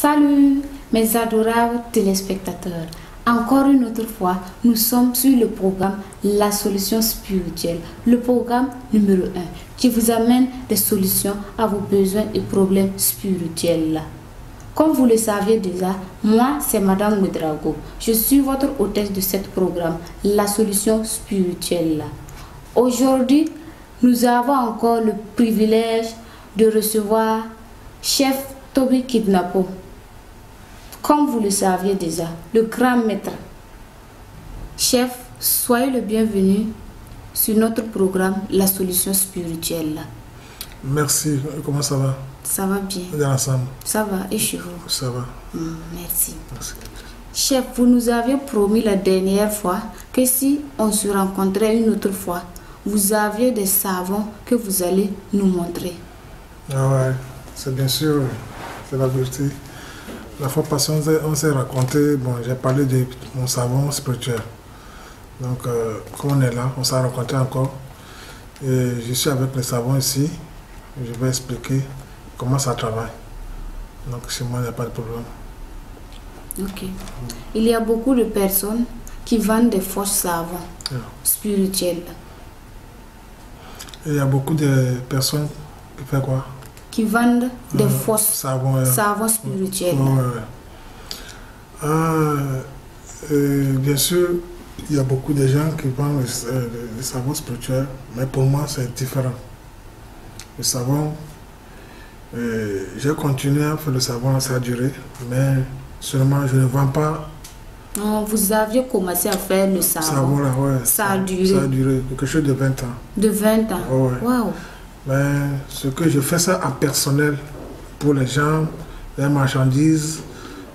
Salut mes adorables téléspectateurs. Encore une autre fois, nous sommes sur le programme La Solution Spirituelle, le programme numéro 1 qui vous amène des solutions à vos besoins et problèmes spirituels. Comme vous le saviez déjà, moi c'est Madame Ouedraogo. Je suis votre hôtesse de ce programme, La Solution Spirituelle. Aujourd'hui, nous avons encore le privilège de recevoir Chef Toby Kidnapo. Comme vous le saviez déjà, le grand maître. Chef, soyez le bienvenu sur notre programme La Solution Spirituelle. Merci. Comment ça va? Ça va bien. On est ensemble. Ça va. Et chez vous? Ça va. Merci. Merci. Chef, vous nous aviez promis la dernière fois que si on se rencontrait une autre fois, vous aviez des savons que vous allez nous montrer. Ah ouais, c'est bien sûr, c'est la vérité. La fois passée, on s'est raconté, bon, j'ai parlé de mon savon spirituel. Donc, comme on est là, on s'est rencontré encore. Et je suis avec le savon ici. Je vais expliquer comment ça travaille. Donc, chez moi, il n'y a pas de problème. Ok. Il y a beaucoup de personnes qui vendent des faux savons spirituels. Il y a beaucoup de personnes qui font quoi? Qui vendent des faux savons spirituels. Bien sûr, il y a beaucoup de gens qui vendent les savons spirituels, mais pour moi, c'est différent. Le savon, j'ai continué à faire le savon, ça a duré, mais seulement je ne vends pas. Non, vous aviez commencé à faire le savon. Là, ouais, ça a duré. Ça a duré, quelque chose de 20 ans. De 20 ans? Ouais. Waouh! Mais ce que je fais ça en personnel pour les gens, les marchandises,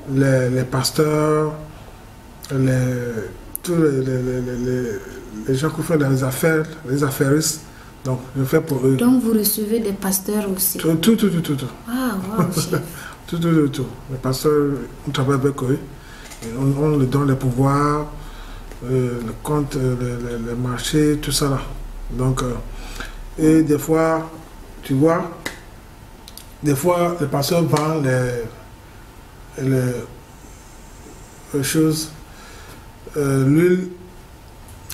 les pasteurs, tous les gens qui font les affaires, les affairistes. Donc, je fais pour eux. Donc, vous recevez des pasteurs aussi? Tout. Ah, wow, chef. Tout. Les pasteurs, on travaille avec eux. Et on leur donne les pouvoirs, le compte, les marchés, tout ça là. Donc, et des fois, tu vois, des fois, les pasteurs vendent les choses, l'huile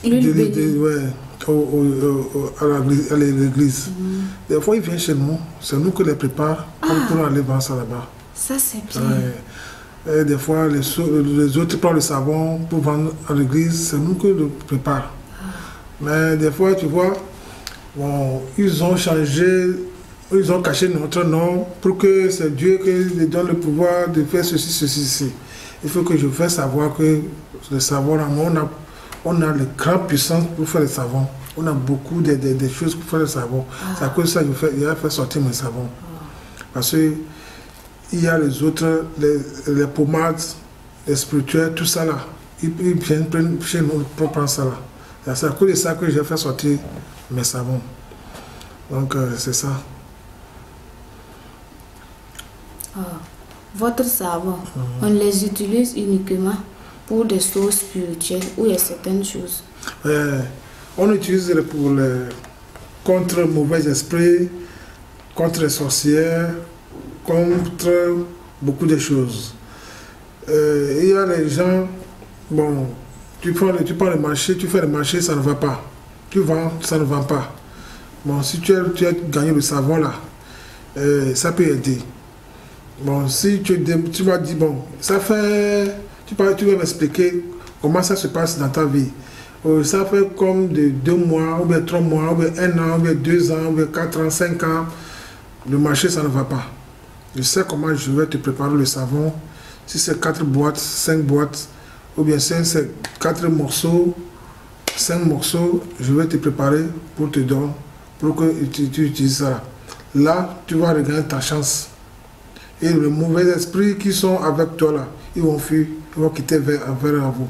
ouais, à l'église. Des fois, ils viennent chez nous, c'est nous qui les préparons pour aller vendre ça là-bas. Ça, c'est bien. Et des fois, les autres prennent le savon pour vendre à l'église, c'est nous qui le préparons. Mais des fois, tu vois, bon, ils ont changé, ils ont caché notre nom pour que c'est Dieu qui lui donne le pouvoir de faire ceci. Il faut que je fasse savoir que le savon, on a les grandes puissances pour faire le savon. On a beaucoup de choses pour faire le savon. C'est à cause de ça que j'ai fait sortir mes savons. Parce que il y a les autres, les pommades, les spirituels, tout ça là. Ils viennent chez nous pour prendre ça là. C'est à cause de ça que j'ai fait sortir mes savons. Donc, c'est ça. Votre savon, on les utilise uniquement pour des choses spirituelles ou il y a certaines choses? On utilise contre mauvais esprits, contre les sorcières, contre beaucoup de choses. Il y a les gens, bon, tu prends le marché, tu fais le marché, ça ne va pas. Tu vends, ça ne va pas. Bon, si tu as gagné le savon là, ça peut aider. Bon, si tu vas dire, bon, ça fait, tu vas m'expliquer comment ça se passe dans ta vie. Ça fait comme de 2 mois, ou bien 3 mois, ou bien 1 an, ou bien 2 ans, ou bien 4 ans, 5 ans, le marché ça ne va pas. Je sais comment je vais te préparer le savon. Si c'est 4 boîtes, 5 boîtes, ou bien c'est 4 morceaux, 5 morceaux, je vais te préparer pour te donner, pour que tu utilises ça. Là, tu vas regagner ta chance. Et les mauvais esprits qui sont avec toi là, ils vont fuir, ils vont quitter vers vous.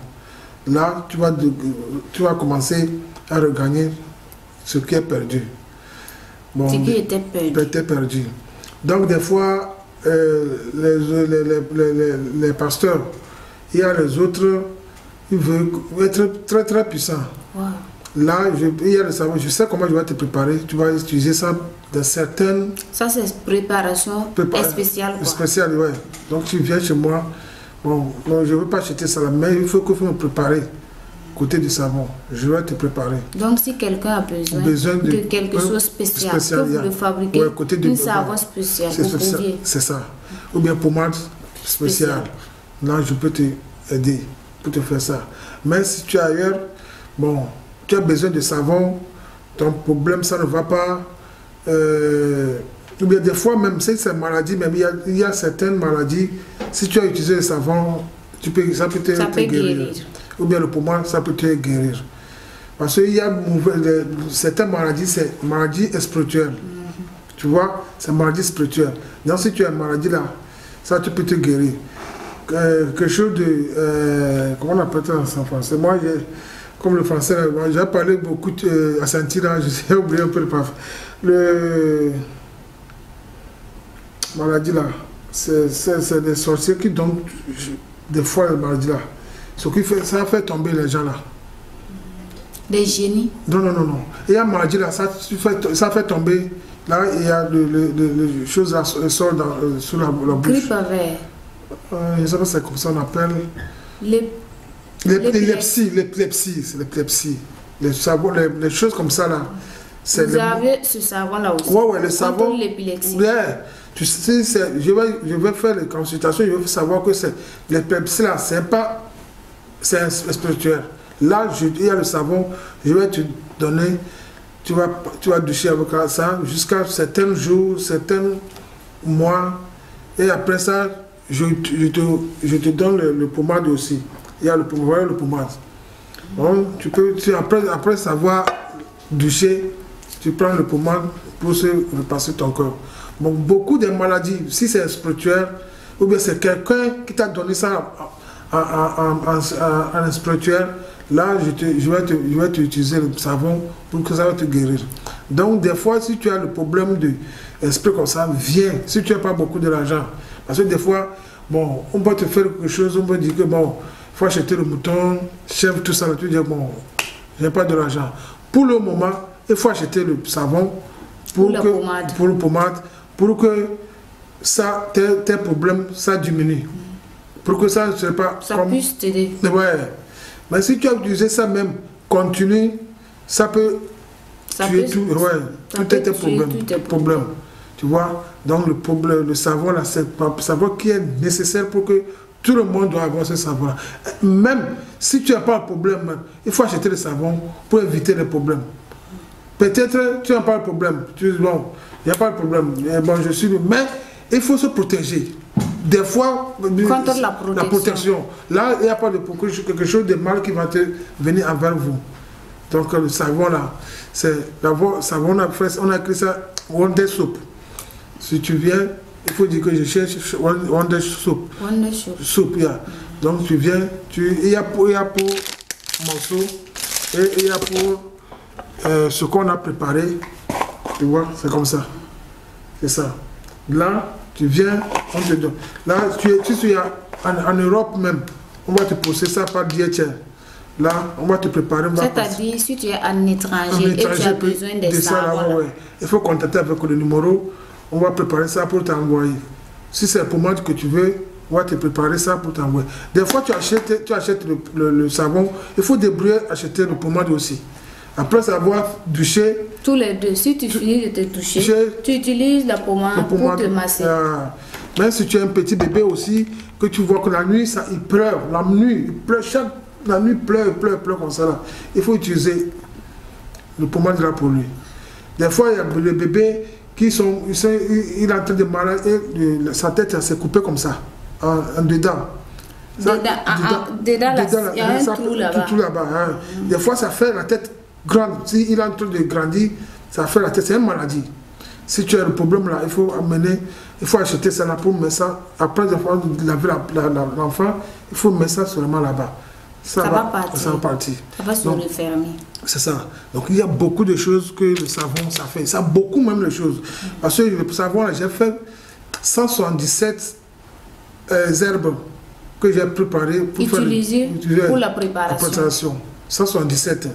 Là, tu vas commencer à regagner ce qui est perdu. Bon, ce qui était perdu. Donc des fois, les pasteurs, il y a les autres, ils veulent être très puissants. Wow. Là, il y a le savon, je sais comment je vais te préparer. Tu vas utiliser ça dans certaines... Ça, c'est préparation spéciale. Spéciale, oui. Donc tu viens chez moi, bon, non, je ne veux pas acheter ça là, mais il faut que vous me préparer. Côté du savon, je vais te préparer. Donc, si quelqu'un a besoin de quelque chose spécial, que vous le fabriquez, un savon spécial, c'est ça. Ou bien pommade spéciale. Là, je peux t'aider pour te faire ça. Mais si tu es ailleurs, bon, tu as besoin de savon, ton problème, ça ne va pas. Ou bien des fois, même si c'est une maladie, même il y a certaines maladies, si tu as utilisé le savon, ça peut te guérir. Ou bien le pommade, ça peut te guérir. Parce qu'il y a certaines maladies, c'est maladie spirituelle. Tu vois, c'est maladie spirituelle. Donc si tu as une maladie là, ça tu peux te guérir. Quelque chose de... comment on appelle ça en français? Moi, comme le français, j'ai parlé beaucoup à Saint-Tira, j'ai oublié un peu le parfum. Maladie là, c'est des sorciers qui donnent des fois la maladie là. Ce qui fait, ça fait tomber les gens là. Des génies? Non. Il y a maladie là, ça fait tomber. Là, il y a les choses là, sortent sous la bouche. Grippe avec. Je ne sais pas si c'est comme ça on appelle. L'épilepsie. C'est l'épilepsie. Les choses comme ça là. Vous avez ce savon là aussi? Ouais, le savon. Contre l'épilepsie. Ouais. Tu sais, je vais faire les consultations, je veux savoir que l'épilepsie là, c'est spirituel. Là, il y a le savon, je vais te donner, tu vas doucher avec ça jusqu'à certains jours, certains mois. Et après ça, je te donne le pommade aussi. Il y a le pommade. Donc, après savoir doucher, tu prends le pommade pour se repasser ton corps. Bon, beaucoup de maladies, si c'est spirituel, ou bien c'est quelqu'un qui t'a donné ça en spirituel, là, je vais utiliser le savon pour que ça va te guérir. Donc, des fois, si tu as le problème d'esprit comme ça, viens, si tu n'as pas beaucoup d'argent. Parce que des fois, bon, on peut te faire quelque chose, on peut dire que, bon, il faut acheter le mouton, chèvre, tout ça, tu dis, bon, je n'ai pas de l'argent. Pour le moment, il faut acheter le savon pour le pommade, pour que ça, tes problèmes, ça diminue. Pour que ça ne soit pas... Ça puisse t'aider. Ouais. Mais si tu as utilisé ça même, continue, ça peut tuer tous tes problèmes. Tu vois? Donc le savon, là, c'est un savon qui est nécessaire pour que tout le monde doit avoir ce savon. Même si tu n'as pas de problème, il faut acheter le savon pour éviter les problèmes. Peut-être tu n'as pas de problème. Tu dis, bon, il n'y a pas de problème. Bon, je suis... Mais il faut se protéger. Des fois, contre la protection. Là, il n'y a pas de quelque chose de mal qui va venir envers vous. Donc le savon là, c'est d'abord savon on a écrit ça Wonder Soap. Si tu viens, il faut dire que je cherche Wonder Soap. Wonder Soap. Yeah. Donc tu viens, il y a pour morceau et il y a pour ce qu'on a préparé. Tu vois, c'est comme ça. C'est ça. Là, tu viens, on te donne. Là, tu es en Europe même, on va te poser ça par DHL. Là, on va te préparer. C'est-à-dire, si tu es en étranger et tu as besoin de ça, ouais. Il faut contacter avec le numéro, on va préparer ça pour t'envoyer. Si c'est pour moi que tu veux, on va te préparer ça pour t'envoyer. Des fois, tu achètes le savon, il faut débrouiller acheter le pommade aussi. Après avoir douché... Tous les deux, si tu finis de te toucher, tu utilises la pommade pour te masser. Même si tu as un petit bébé aussi, que tu vois que la nuit, il pleure. La nuit, il pleure. La nuit, pleure comme ça. Là. Il faut utiliser le pommade là pour lui. Des fois, il y a les bébés qui sont... Il est en train de malade et sa tête s'est coupée comme ça, en dedans. Dedans, il y a un trou là-bas. Des fois, ça fait la tête grande. S'il est en train de grandir, ça fait la tête. C'est une maladie. Si tu as le problème là, il faut acheter ça là pour mettre ça. Après avoir lavé l'enfant, il faut mettre ça seulement là-bas. Ça va partir. Ça va se refermer. C'est ça. Donc il y a beaucoup de choses que le savon, ça fait. Ça beaucoup même de choses. Parce que le savon, j'ai fait 177 herbes que j'ai préparées pour pour la préparation. 177.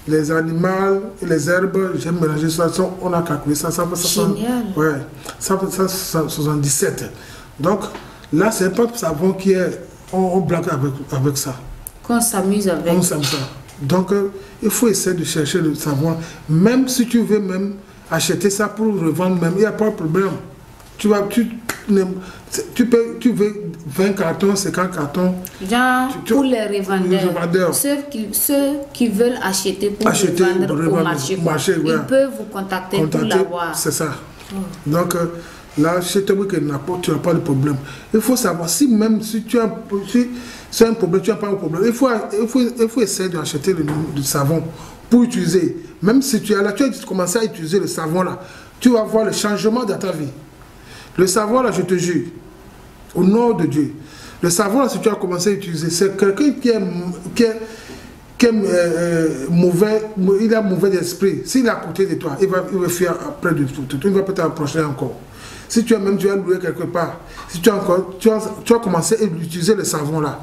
Les animaux et les herbes, j'ai mélangé ça, on a calculé ça. Génial. Ouais, 177. Donc, Là, c'est pas le savon qui est... On blague avec ça. Qu'on s'amuse avec. On s'amuse ça. Donc, il faut essayer de chercher le savon. Même si tu veux même acheter ça pour revendre, même, il n'y a pas de problème. Tu veux 20 cartons, 50 cartons. Genre, pour les revendeurs. Ceux qui veulent acheter pour revendre au marché. Ils peuvent vous contacter pour l'avoir. C'est ça. Donc, là, chez toi, tu n'as pas de problème. Il faut savoir, si même si tu as c'est un problème, tu n'as pas de problème, il faut essayer d'acheter du savon pour utiliser. Même si tu as commencé à utiliser le savon là, tu vas voir le changement dans ta vie. Le savon là, je te jure, au nom de Dieu, le savon là, si tu as commencé à utiliser, c'est quelqu'un qui est mauvais, il a mauvais d'esprit. S'il est à côté de toi, il va fuir après de tout. Il va peut-être approcher encore. Si tu as loué quelque part, si tu as commencé à utiliser le savon là,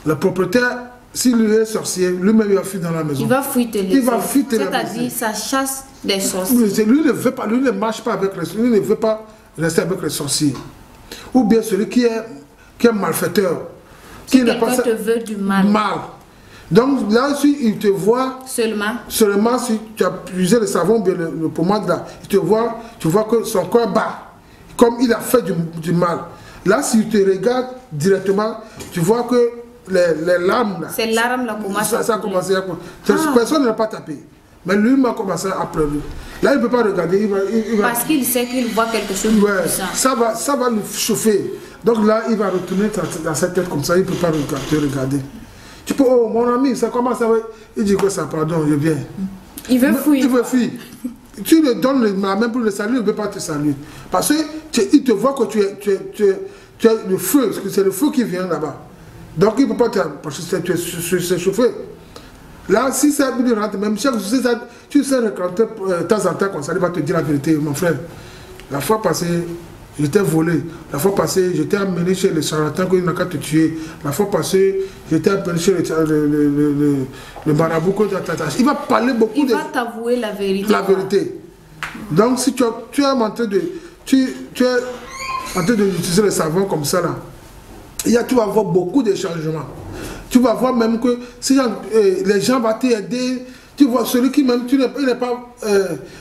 le propriétaire, s'il est sorcier, lui-même il va fuir dans la maison. Il va fuir te laisser. C'est-à-dire, ça chasse des sorciers. Lui ne veut pas, lui ne marche pas avec les sorciers, lui ne veut pas rester avec les sorciers. Ou bien celui qui est malfaiteur. Qui te veut du mal. Donc là, si il te voit seulement si tu as utilisé le savon, bien le pommade là, tu vois que son corps bat, comme il a fait du mal. Là, si tu te regardes directement, tu vois que les larmes là. Ces larmes là commencent à commencer à personne n'a pas tapé. Mais lui m'a commencé à pleurer. Là, il ne peut pas regarder. Il va... Parce qu'il sait qu'il voit quelque chose de puissant. Ça va le chauffer. Donc là, il va retourner dans sa tête comme ça, il ne peut pas te regarder. Tu peux, oh mon ami, ça commence à... Il dit quoi ça, pardon, je viens. Il veut fuir. Il veut fuir. Tu lui donnes la main pour le saluer, il ne veut pas te saluer. Parce qu'il te voit que tu es le feu, parce que c'est le feu qui vient là-bas. Donc il ne peut pas t'approcher, tu es chauffé. Là, si ça lui rentre, même si tu sais rencontrer de temps en temps comme ça, il va te dire la vérité, mon frère. La fois passée, j'étais volé. La fois passée, j'étais amené chez le charlatan qu'il n'a qu'à te tuer. La fois passée, j'étais amené chez le marabout que tu as tâché. Il va parler beaucoup. Il va t'avouer la vérité. La vérité. Donc, si tu es en train d'utiliser le savon comme ça, là, tu vas voir beaucoup de changements. Tu vas voir même que si les gens vont t'aider, tu vois celui qui même, il n'est pas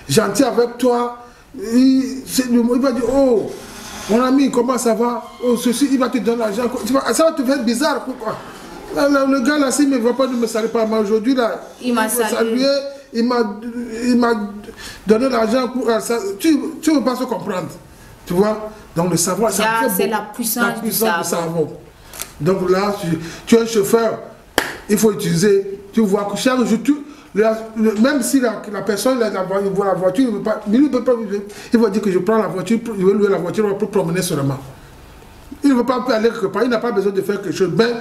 gentil avec toi, il va dire, oh, mon ami, comment ça va? Oh, ceci, il va te donner l'argent. Ça va te faire bizarre, pourquoi? Le gars là, s'il ne va pas me saluer par moi aujourd'hui, là, il m'a salué. Il m'a donné l'argent pour ça. Tu ne veux pas se comprendre. Tu vois? Donc le savoir, c'est la puissance du savon. Donc là, tu es un chauffeur, il faut utiliser. Tu vois que chaque jour, même si la personne voit la voiture, il ne veut pas, il va dire que je prends la voiture, je vais louer la voiture pour promener seulement. Il ne veut pas aller quelque part, il n'a pas besoin de faire quelque chose. Mais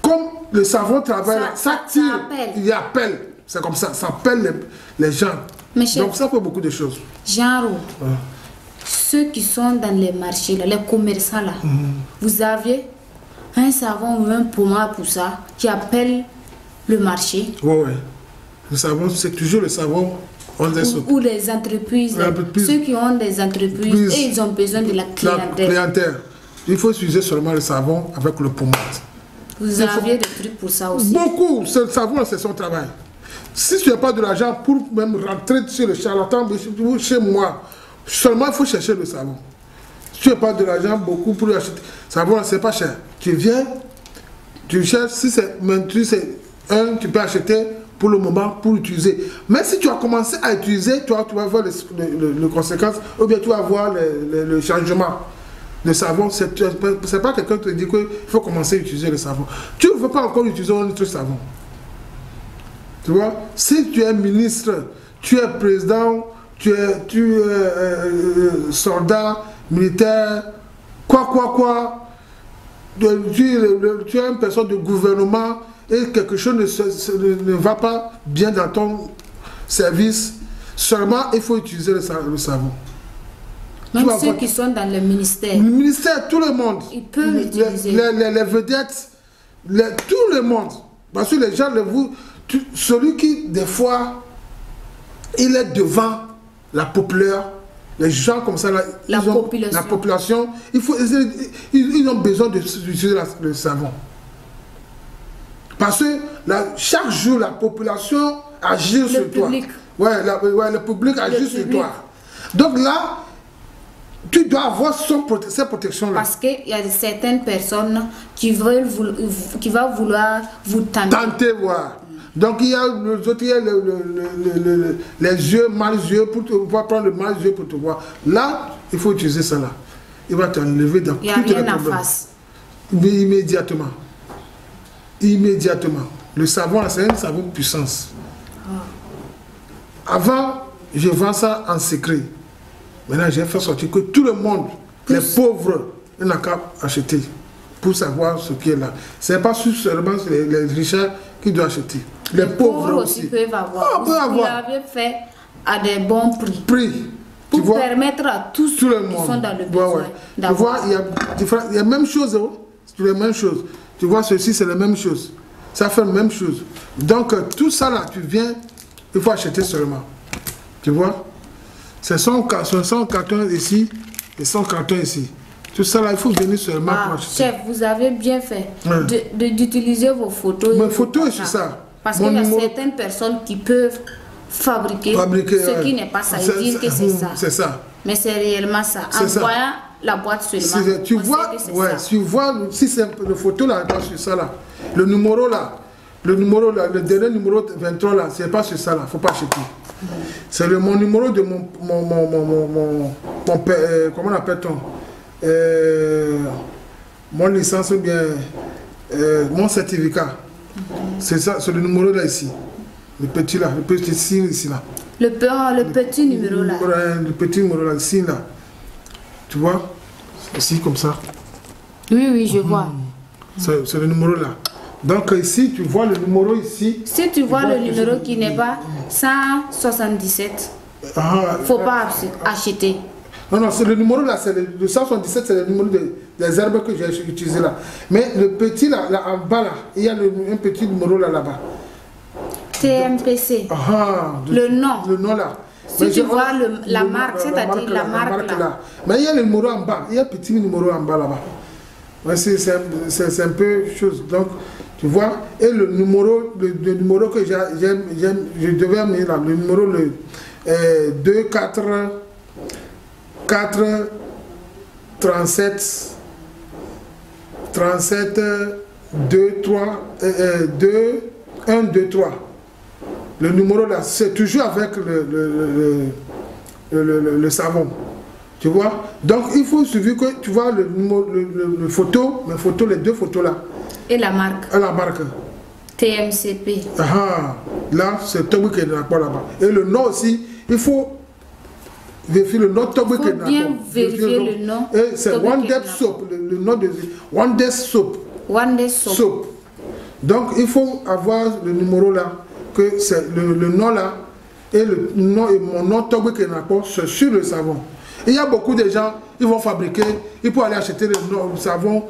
comme le savon travaille, ça tire, il appelle. C'est comme ça appelle les gens. Donc ça fait beaucoup de choses. Genre, ceux qui sont dans les marchés, là, les commerçants, là, vous aviez un savon ou un pommade pour ça qui appelle le marché. Oui. Le savon, c'est toujours le savon. Ou les entreprises, ceux qui ont des entreprises et ils ont besoin de la clientèle. Il faut utiliser seulement le savon avec le pommade. Vous aviez des trucs pour ça aussi? Beaucoup. Ce savon, c'est son travail. Si tu n'as pas de l'argent pour même rentrer chez le charlatan, chez moi, seulement il faut chercher le savon. Si tu n'as pas de l'argent, beaucoup pour acheter. Savon, c'est pas cher. Tu viens, tu cherches, si c'est tu peux acheter pour le moment pour utiliser. Mais si tu as commencé à utiliser, tu vas voir les conséquences, ou bien tu vas voir le changement. Le savon, c'est pas quelqu'un qui te dit qu'il faut commencer à utiliser le savon. Tu ne veux pas encore utiliser un autre savon. Tu vois, si tu es ministre, tu es président, tu es soldat, militaire, quoi, tu es une personne de gouvernement et quelque chose ne va pas bien dans ton service, seulement il faut utiliser le savon. Même ceux qui sont dans le ministère. Le ministère, tout le monde. Ils peuvent l'utiliser. Les vedettes, tout le monde. Parce que les gens, celui qui, des fois, il est devant la populaire, les gens comme ça, là, la population, ils ont besoin d'utiliser le savon. Parce que chaque jour, la population agit sur toi. Ouais, le public agit sur toi. Donc là, tu dois avoir cette protection-là. Parce qu'il y a certaines personnes qui vont vouloir vous tenter. Tenter, voir. Donc il y a les yeux, mal yeux, pour pouvoir prendre le mal yeux pour te voir. Là, il faut utiliser ça là. Il va t'enlever dans toutes les problèmes. Il n'y a rien en face. Immédiatement. Immédiatement. Le savon, c'est un savon puissance. Avant, je vends ça en secret. Maintenant, j'ai fait sortir que tout le monde, les pauvres, ils n'ont qu'à acheter pour savoir ce qui est là. Ce n'est pas seulement les richards qui doivent acheter. Les pauvres aussi peuvent avoir. Vous l'avez fait à des bons prix. Pour permettre à tous ceux qui sont dans le besoin d'avoir. Tu vois, il y a même chose. C'est les mêmes choses. Tu vois, ceci, c'est la même chose. Ça fait la même chose. Donc, tout ça là, tu viens, il faut acheter seulement. Tu vois? C'est 100 cartons ici et 100 cartons ici. Tout ça là, il faut venir seulement pour acheter. Chef, vous avez bien fait d'utiliser vos photos. Mes photos, c'est ça. Parce qu'il y a certaines personnes qui peuvent fabriquer ce qui n'est pas ça. Ils disent que c'est ça. C'est ça. Mais c'est réellement ça. En voyant la boîte seulement, tu vois, si c'est le photo là, sur ça là, le numéro là, le dernier numéro 23 là, c'est pas sur ça là, faut pas acheter. C'est mon numéro de mon comment on appelle-t-on, mon licence ou bien mon certificat. C'est ça, c'est le numéro là ici. Le petit là, le petit signe ici là. Le petit numéro là. Le petit numéro là, ici là. Tu vois? Ici comme ça. Oui, je vois. C'est le numéro là. Donc ici, tu vois le numéro ici. Si tu vois le numéro qui n'est pas 177, il ne faut pas acheter. Non, c'est le numéro là, c'est le 177, c'est le numéro des herbes que j'ai utilisé là. Mais le petit là, en bas là, il y a un petit numéro là-bas. TMPC. Le nom. Le nom là. Si tu vois la marque, c'est-à-dire la marque là. Mais il y a le numéro en bas, il y a un petit numéro en bas là-bas. Ouais, c'est un peu chose. Donc, tu vois, et le numéro que je devais mettre là, le numéro 2, 4, 37, 2, 3, 1, 2, 3. Le numéro là, c'est toujours avec le savon. Tu vois? Donc, il faut suivre que tu vois le photo, les deux photos là. Et la marque. Et la marque. TMCP. Là, c'est Togo qui est là-bas. Et le nom aussi, il faut vérifier le nom Togo qui est là-bas. Bien vérifier le nom. Et c'est Wonder Soap, le nom de Wonder Soap. Wonder Soap. Donc, il faut avoir le numéro là, que c'est le nom là, et le nom et mon nom Togo qui est là-bas, c'est sur le savon. Il y a beaucoup de gens, ils vont fabriquer, ils peuvent aller acheter le savon,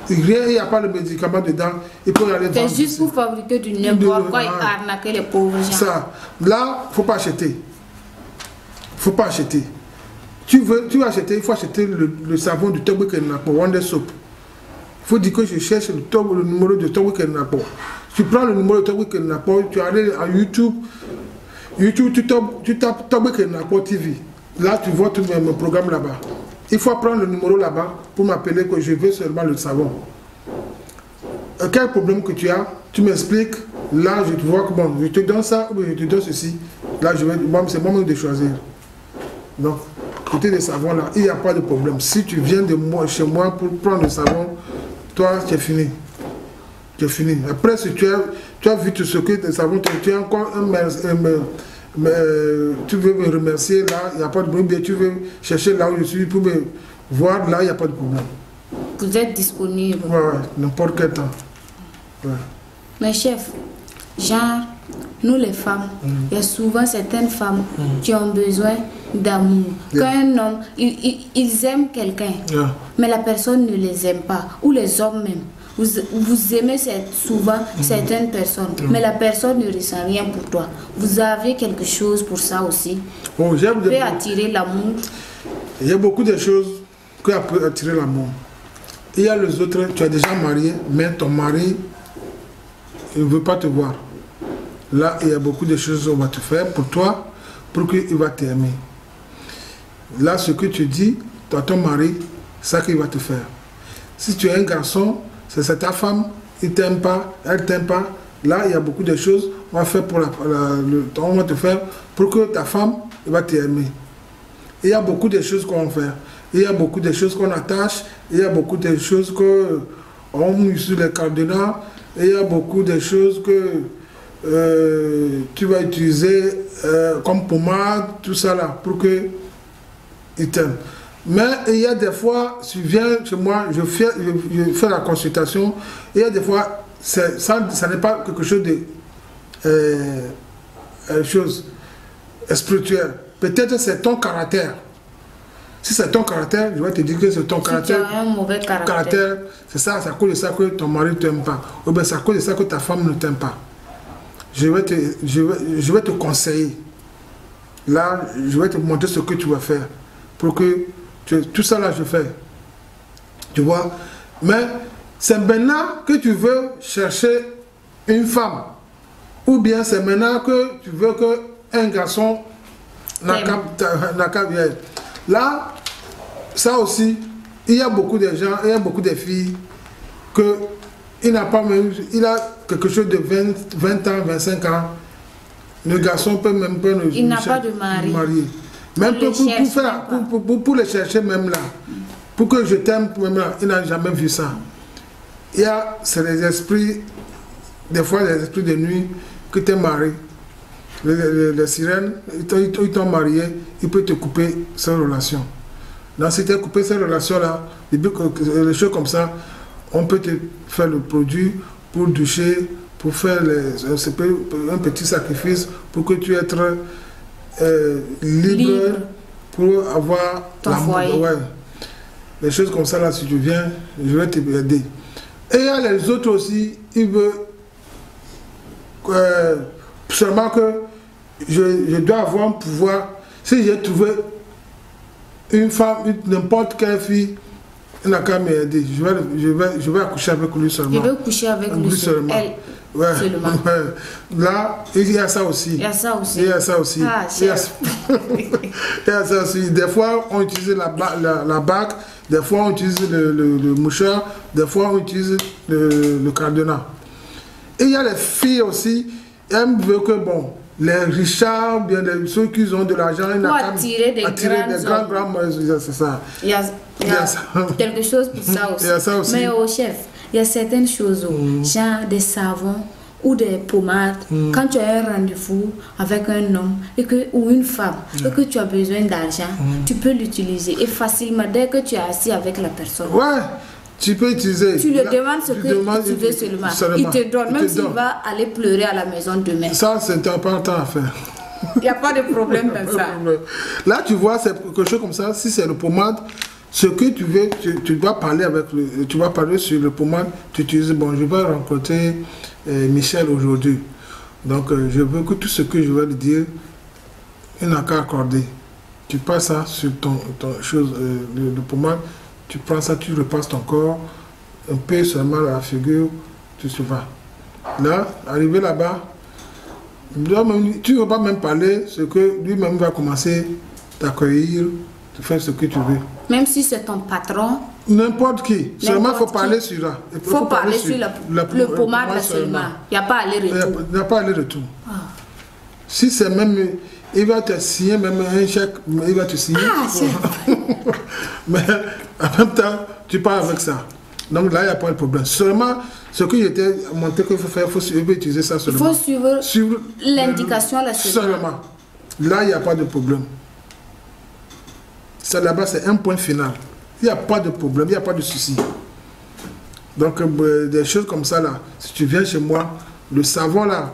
rien, il n'y a pas de médicament dedans, ils peuvent aller vendre. C'est juste pour fabriquer du n'importe quoi et arnaquer les pauvres gens. Ça, là, il ne faut pas acheter. Il ne faut pas acheter. Tu veux acheter, il faut acheter le savon du Togo Kenapo, Wonder Soap. Il faut dire que je cherche le numéro de Togo Kenapo. Tu prends le numéro de Togo Kenapo, tu arrives à YouTube, tu tapes Togo Kenapo TV. Là, tu vois tous mes programmes là-bas. Il faut prendre le numéro là-bas pour m'appeler que je veux seulement le savon. Quel problème que tu as, tu m'expliques. Là, je te vois que bon, je te donne ça ou je te donne ceci. Là, c'est moi-même de choisir. Donc, côté des savons là, il n'y a pas de problème. Si tu viens chez moi pour prendre le savon, toi, tu es fini. Tu es fini. Après, si tu as vu tout ce que des savons, tu as encore mais tu veux me remercier là, il n'y a pas de problème. Tu veux chercher là où je suis pour me voir là, il n'y a pas de problème. Vous êtes disponible? Ouais, n'importe quel temps. Ouais. Mais chef, genre, nous les femmes, il y a souvent certaines femmes qui ont besoin d'amour. Quand un homme, ils aiment quelqu'un, mais la personne ne les aime pas, ou les hommes même. Vous aimez souvent certaines personnes, mais la personne ne ressent rien pour toi. Vous avez quelque chose pour ça aussi. Bon, vous pouvez attirer l'amour. Il y a beaucoup de choses qui peuvent attirer l'amour. Il y a les autres, tu es déjà marié, mais ton mari, il ne veut pas te voir. Là, il y a beaucoup de choses qu'on va te faire pour toi, pour qu'il va t'aimer. Là, ce que tu dis, à ton mari, c'est ça qu'il va te faire. Si tu es un garçon, c'est ta femme, il ne t'aime pas, elle ne t'aime pas. Là, il y a beaucoup de choses qu'on va faire on va te faire pour que ta femme va t'aimer. Il y a beaucoup de choses qu'on va faire. Il y a beaucoup de choses qu'on attache. Il y a beaucoup de choses qu'on met sur les cadenas. Il y a beaucoup de choses que tu vas utiliser comme pommade, tout ça là, pour que il t'aime. Mais il y a des fois, tu viens chez moi, je fais la consultation. Il y a des fois, ça n'est pas quelque chose de spirituel. Peut-être c'est ton caractère. Si c'est ton caractère, je vais te dire que c'est ton caractère. Tu as un mauvais caractère. C'est ça, c'est à cause de ça que ton mari ne t'aime pas. Ou bien c'est à cause de ça que ta femme ne t'aime pas. Je vais te conseiller. Là, je vais te montrer ce que tu vas faire. Pour que tout ça là, je fais. Tu vois? Mais c'est maintenant que tu veux chercher une femme. Ou bien c'est maintenant que tu veux qu'un garçon n'a qu'à venir. Là, ça aussi, il y a beaucoup de gens, il y a beaucoup de filles que il a quelque chose de 20 ans, 25 ans. Le garçon peut même pas il n'a pas de mari. Même pour les chercher même là, pour que je t'aime même là, il n'a jamais vu ça. Il y a, c'est les esprits, des fois les esprits de nuit que tu es marié. Les sirènes, ils t'ont marié, ils peuvent te couper cette relation. Donc si tu as coupé cette relation-là, les choses comme ça, on peut te faire le produit pour doucher, pour faire un petit sacrifice pour que tu sois libre pour avoir ton foyer. Ouais. Les choses comme ça, là, si tu viens, je vais t'aider. Et il y a les autres aussi, ils veulent seulement que je dois avoir un pouvoir. Si j'ai trouvé une femme, n'importe quelle fille, il n'a qu'à m'aider. Je vais accoucher avec lui seulement. Je vais coucher avec lui seulement. Elle. Ouais, seulement. Ouais. Là, il y a ça aussi. Il y a ça aussi. Il y a ça aussi. Ah, il y a ça aussi. Des fois, on utilise la bague, des fois, on utilise le mouchoir, des fois, on utilise le cadenas. Et il y a les filles aussi, elles veulent que, bon, les richards, bien ceux qui ont de l'argent, ils pour attirer des grands, c'est ça. Il y a quelque chose pour ça aussi. Il y a ça aussi. Mais au chef, il y a certaines choses, genre des savons ou des pommades. Quand tu as un rendez-vous avec un homme ou une femme et que tu as besoin d'argent, tu peux l'utiliser et facilement dès que tu es assis avec la personne. Ouais. Tu peux utiliser. Tu lui demandes ce que tu veux seulement. Il te donne, même s'il va aller pleurer à la maison demain. Ça, c'est pas un temps à faire. Il n'y a pas de problème dans ça. Là, tu vois, c'est quelque chose comme ça. Si c'est le pommade, ce que tu veux, tu dois parler tu vas parler sur le pommade. Tu utilises, bon, je vais rencontrer Michel aujourd'hui. Donc, je veux que tout ce que je vais lui dire, il n'a qu'à accorder. Tu passes ça sur ton chose, le pommade. Tu prends ça, tu repasses ton corps, un peu seulement la figure, tu te vas. Là, arrivé là-bas, tu ne vas pas même parler, ce que lui-même va commencer à t'accueillir, de faire ce que tu veux. Même si c'est ton patron. N'importe qui. Seulement, il faut parler sur là. Il faut parler sur le pommade seulement. Il n'y a pas aller-retour. Il n'y a pas aller-retour. Si c'est même... Il va te signer même un chèque, il va te signer. Mais en même temps, tu pars avec ça. Donc là, il n'y a pas de problème. Seulement, ce que j'étais montré qu'il faut faire, il faut utiliser ça seulement. Il faut suivre l'indication là seulement. Là, il n'y a pas de problème. Ça là-bas, c'est un point final. Il n'y a pas de problème, il n'y a pas de souci. Donc, des choses comme ça là, si tu viens chez moi, le savon là,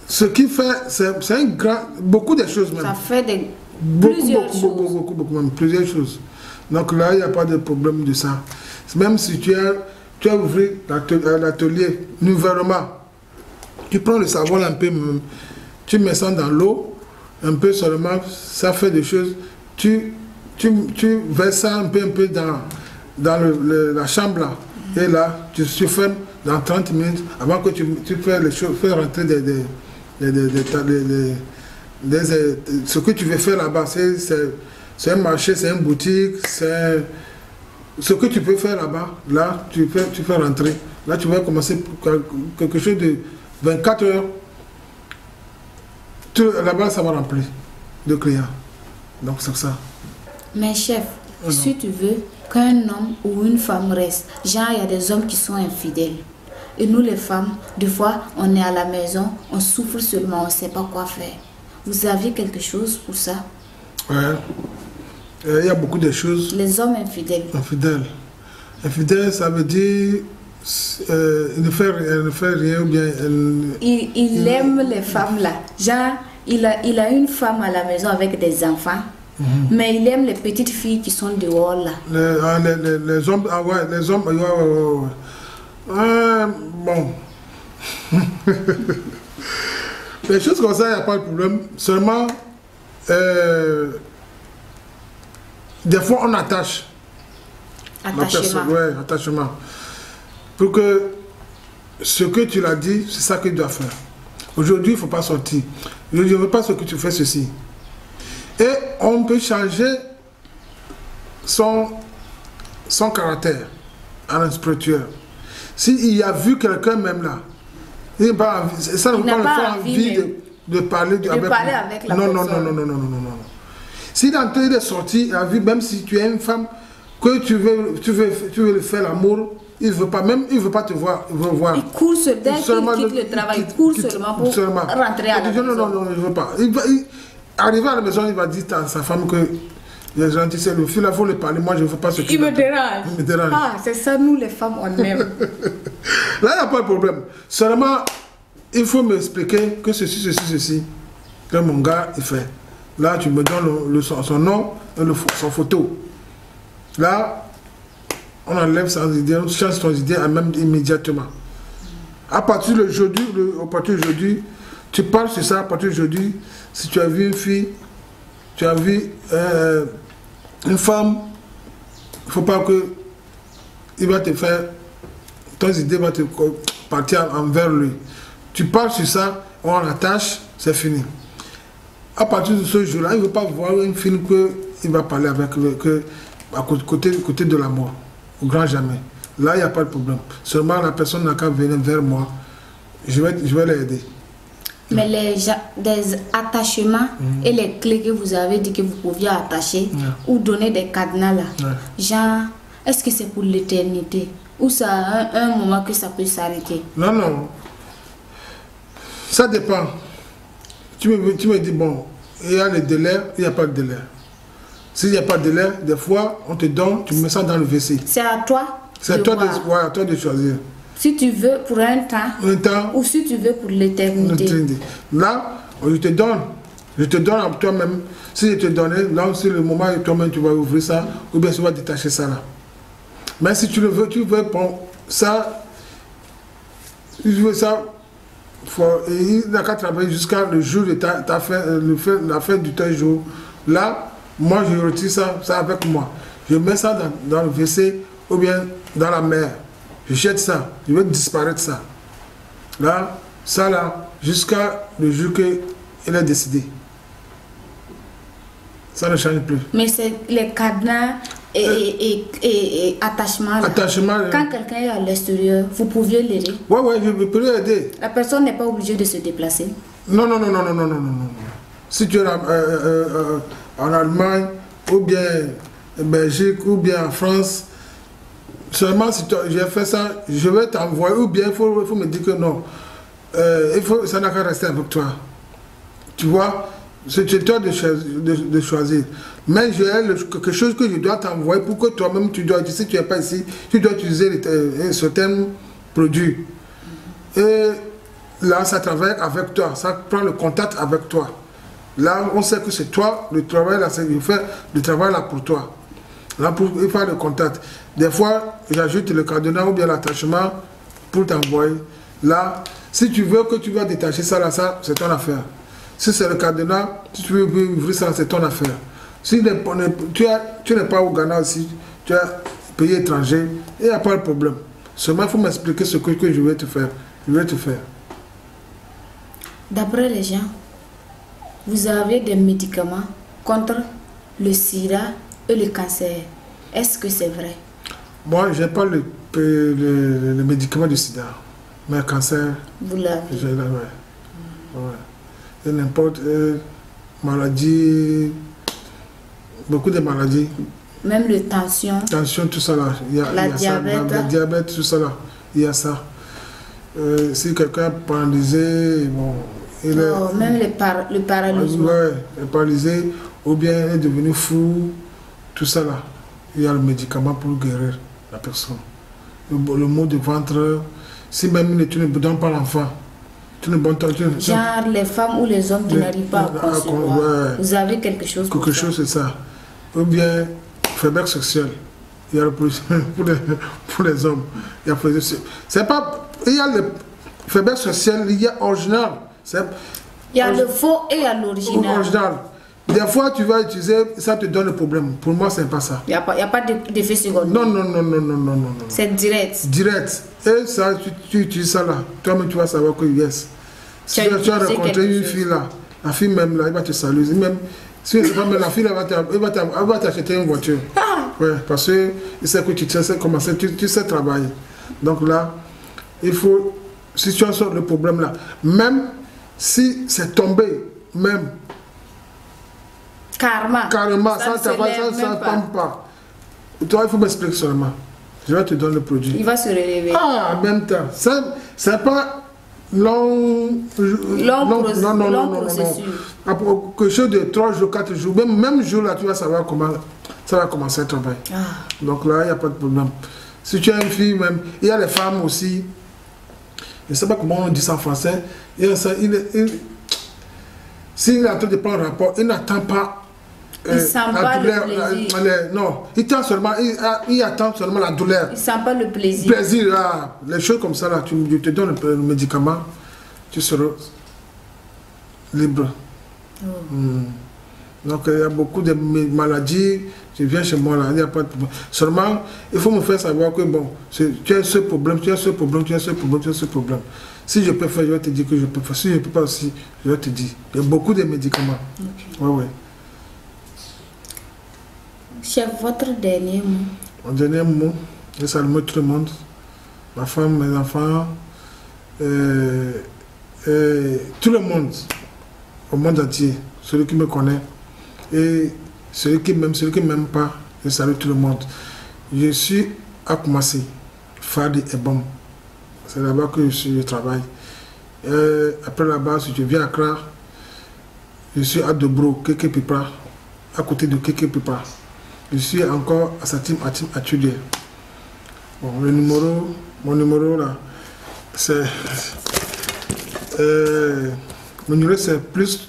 ce qui fait, c'est un grand, beaucoup de choses même. Ça fait plusieurs choses. Plusieurs choses. Donc là, il n'y a pas de problème de ça. Même si tu as ouvert l'atelier nouvellement, tu prends le savon un peu, tu mets ça dans l'eau, un peu seulement, ça fait des choses. Tu tu verses ça un peu dans la chambre là. Et là, tu fermes dans 30 minutes avant que tu fais les choses, fais rentrer ce que tu veux faire là-bas. C'est un marché, c'est une boutique, c'est ce que tu peux faire là-bas. Là, tu fais rentrer. Là, tu vas commencer quelque chose de 24 heures. Là-bas, ça va remplir de clients. Donc, c'est ça. Mais chef, si tu veux qu'un homme ou une femme reste, genre, il y a des hommes qui sont infidèles. Et nous, les femmes, des fois, on est à la maison, on souffre seulement, on ne sait pas quoi faire. Vous avez quelque chose pour ça? Ouais. Il y a beaucoup de choses. Les hommes infidèles. Infidèle, ça veut dire il ne fait rien ou bien... Il aime les femmes là. Genre, il a une femme à la maison avec des enfants. Mais il aime les petites filles qui sont dehors là. Les hommes, les hommes, bon. Les choses comme ça, il n'y a pas de problème. Seulement, des fois, on attache. Attachement. Oui, attachement. Pour que ce que tu l'as dit, c'est ça que tu dois faire. Aujourd'hui, il ne faut pas sortir. Je ne veux pas ce que tu fais ceci. Et on peut changer son caractère en un spirituel. S'il a vu quelqu'un même là, il n'a pas envie, ça ne veut pas le faire envie de parler avec la personne. Non. Si dans il est sorti, il a vu, même si tu es une femme, que tu veux le faire l'amour, il ne veut pas, même il ne veut pas te voir. Il veut voir. Il court seulement, dès qu'il quitte le travail, il court seulement pour rentrer à la maison. Non, il ne veut pas. Arrivé à la maison, il va dire à sa femme que les gens disent, le fil, il faut le parler, moi je ne veux pas ce qu'il me dérange. Il me dérange. Ah, c'est ça, nous les femmes, on aime. Là, il n'y a pas de problème. Seulement, il faut m'expliquer que ceci, que mon gars, il fait. Là, tu me donnes son nom et son photo. Là, on enlève son idée, on change ton idée même immédiatement. À partir d'aujourd'hui, tu parles sur ça. À partir d'aujourd'hui, si tu as vu une fille, tu as vu une femme, il ne faut pas que il va te faire, ton idée va te partir envers lui. Tu parles sur ça, on l'attache, c'est fini. À partir de ce jour-là, il ne veut pas voir une fille qu'il va parler avec, à côté de la mort, au grand jamais. Là, il n'y a pas de problème. Seulement, la personne n'a qu'à venir vers moi, je vais l'aider. Mais des attachements et les clés que vous avez dit que vous pouviez attacher ou donner des cadenas là, genre, est-ce que c'est pour l'éternité ou ça a un moment que ça peut s'arrêter? Non. Ça dépend. Tu me dis, bon, il y a le délai, il n'y a pas de délai. S'il n'y a pas de délai, des fois, on te donne, tu mets ça dans le WC. C'est à toi. C'est à toi de choisir. Si tu veux pour un temps, ou si tu veux pour l'éternité. Là, je te donne à toi-même. Si je te donne, là aussi le moment où toi-même tu vas ouvrir ça, ou bien tu vas détacher ça là. Mais si tu le veux, bon, ça, il n'a qu'à travailler jusqu'à le jour de la fin du tel jour. Là, moi je retire ça avec moi. Je mets ça dans le WC ou bien dans la mer. Je jette ça, je vais disparaître ça. Là, ça là, jusqu'à le jour qu'il est décidé. Ça ne change plus. Mais c'est les cadenas et attachements. Quand quelqu'un est à l'extérieur, vous pouviez l'aider. Oui, je peux l'aider. La personne n'est pas obligée de se déplacer. Non. Si tu es en Allemagne, ou bien en Belgique, ou bien en France, seulement si j'ai fait ça, je vais t'envoyer, ou bien il faut me dire que non. Ça n'a qu'à rester avec toi. Tu vois, c'est toi de choisir. Mais j'ai quelque chose que je dois t'envoyer pour que toi-même, si tu n'es pas ici, tu dois utiliser certains produits. Et là, ça travaille avec toi, ça prend le contact avec toi. Là, on sait que c'est toi, le travail là, il fait le travail là pour toi. Là, il faut le contact. Des fois, j'ajoute le cadenas ou bien l'attachement pour t'envoyer. Là, si tu veux que tu vas détacher ça là, ça, c'est ton affaire. Si c'est le cadenas, si tu veux ouvrir ça, c'est ton affaire. Si tu n'es pas au Ghana aussi, tu as pays étranger, il n'y a pas de problème. Seulement, il faut m'expliquer ce que je vais te faire. Je vais te faire. D'après les gens, vous avez des médicaments contre le sida et le cancer. Est-ce que c'est vrai? Moi, je n'ai pas le médicament du sida. Mais le cancer, vous l'avez. Et n'importe maladie, beaucoup de maladies. Même le tension. Tension, tout ça là. Il y a diabète. Ça, le diabète, tout ça là. Il y a ça. Si quelqu'un est paralysé, bon, même le paralysé. Ouais, est paralysé, ou bien est devenu fou, tout ça là. Il y a le médicament pour guérir la personne. Le mot de ventre, si même tu ne donnes pas l'enfant, genre les femmes ou les hommes qui n'arrivent pas à concevoir. Ouais. Vous avez quelque chose pour c'est ça. Ou bien faiblesse sexuelle. Il y a le pour les hommes. Il y a le faiblesse sexuelle, il y a original. Il y a le faux et il y a l'original. Des fois, tu vas utiliser, ça te donne le problème. Pour moi, c'est pas ça. Il n'y a pas d'effet secondaire. Non. C'est direct. Direct. Et ça, tu utilises ça là. Toi-même, tu vas savoir que yes. Si tu as rencontré une fille là, la fille même là, elle va te saluer. Même si tu pas même la fille, elle va t'acheter une voiture. Ouais, parce que sait que tu sais commencer, tu sais travailler. Donc là, il faut, si tu as le problème là, même si c'est tombé, même carrément, ça ne tombe pas. Toi, il faut m'expliquer seulement. Je vais te donner le produit. Il va se relever. En même temps. C'est pas long processus. Quelque chose de 3 jours, 4 jours. Même jour là, tu vas savoir comment ça va commencer à travailler. Donc là, il n'y a pas de problème. Si tu as une fille, même, il y a les femmes aussi. Je ne sais pas comment on dit ça en français. S'il est en train de prendre un rapport, il n'attend pas. Il sent pas le plaisir. Non, il attend seulement la douleur. Il sent pas le plaisir. Les choses comme ça, là, je te donne le médicament, tu seras libre. Donc il y a beaucoup de maladies, tu viens chez moi là, il n'y a pas de problème. Seulement, il faut me faire savoir que bon, tu as ce problème, tu as ce problème, tu as ce problème, tu as ce problème. Si je peux faire, je vais te dire que je peux faire. Si je ne peux pas aussi, je vais te dire. Il y a beaucoup de médicaments. Ouais. Chef, votre dernier mot? Mon dernier mot, je salue tout le monde, ma femme, mes enfants, tout le monde, au monde entier, celui qui me connaît, et celui qui m'aime, celui qui ne m'aime pas, je salue tout le monde. Je suis à Koumassi, Fadi et Bom. C'est là-bas que je travaille. Après là-bas, si je viens à Accra, je suis à Dobro, Keke Pipa, à côté de Keke Pipa. Je suis encore à Satim à Tudier. Bon, mon numéro là, c'est mon numéro c'est plus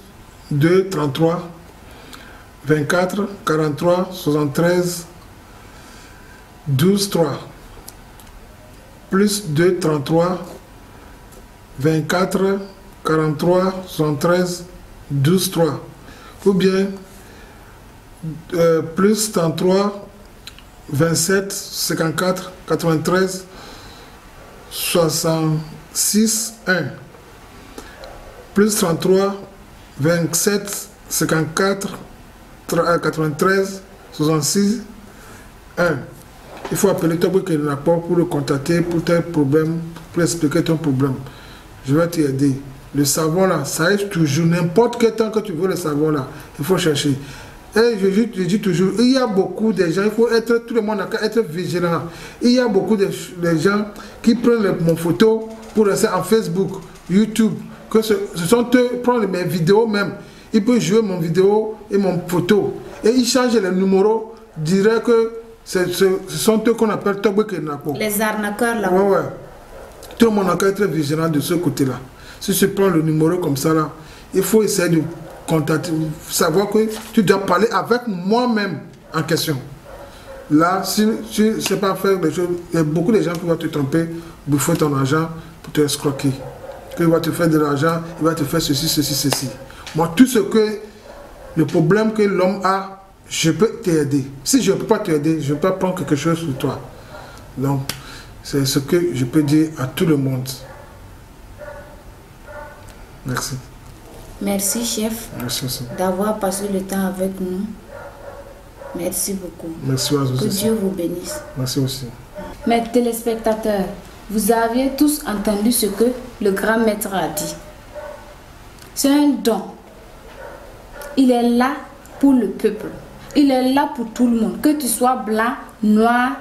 2 33 24 43 73 12 3. Plus 2 33 24 43 73 12 3. Ou bien plus 33 27 54 93 66 1. Plus 33 27 54 93 66 1. Il faut appeler Togo Kenapo pour le contacter pour tel problème, pour expliquer ton problème. Je vais t'aider. Le savon là, ça aide toujours. N'importe quel temps que tu veux le savon là, il faut chercher. Et je dis toujours, il y a beaucoup de gens, il faut être, tout le monde a qu'à être vigilant. Il y a beaucoup de gens qui prennent mon photo pour rester en Facebook, YouTube, que ce sont eux, prendre mes vidéos même. Ils peuvent jouer mon vidéo et mon photo. Et ils changent les numéros, diraient que ce sont eux qu'on appelle Togo Kenapo. Les arnaqueurs là. Ouais. Tout le monde a qu'à être vigilant de ce côté-là. Si tu prends le numéro comme ça là, il faut essayer de contacter, savoir que tu dois parler avec moi-même en question. Là, si tu ne sais pas faire des choses, il y a beaucoup de gens qui vont te tromper, bouffer ton argent pour te escroquer. Il va te faire de l'argent, il va te faire ceci. Moi, tout ce que, le problème que l'homme a, je peux t'aider. Si je ne peux pas t'aider, je ne peux pas prendre quelque chose sur toi. Donc, c'est ce que je peux dire à tout le monde. Merci. Merci, chef, d'avoir passé le temps avec nous. Merci beaucoup. Merci à vous. Que Dieu vous bénisse. Merci aussi. Mes téléspectateurs, vous aviez tous entendu ce que le grand maître a dit. C'est un don. Il est là pour le peuple. Il est là pour tout le monde. Que tu sois blanc, noir,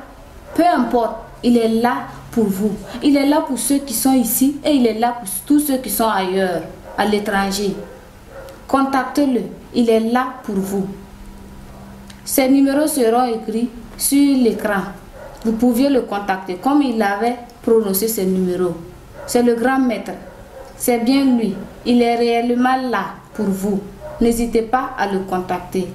peu importe. Il est là pour vous. Il est là pour ceux qui sont ici et il est là pour tous ceux qui sont ailleurs, à l'étranger. Contactez-le. Il est là pour vous. Ces numéros seront écrits sur l'écran. Vous pouviez le contacter comme il avait prononcé ces numéros. C'est le grand maître. C'est bien lui. Il est réellement là pour vous. N'hésitez pas à le contacter.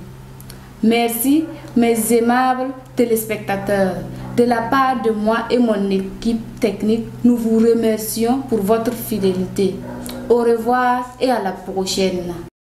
Merci, mes aimables téléspectateurs. De la part de moi et mon équipe technique, nous vous remercions pour votre fidélité. Au revoir et à la prochaine.